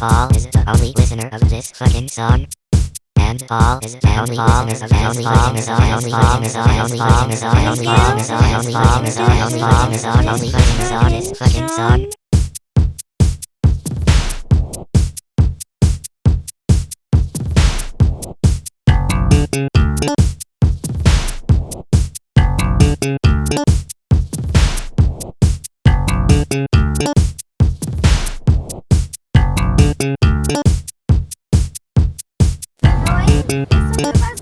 Paul is the only listener of this fucking song. And Paul is the only listener of the only fucking song. Only fucking song. Only fucking song. Only fucking song. Only fucking song. Only fucking song. Only fucking song. This fucking song. Oi, isso aqui vai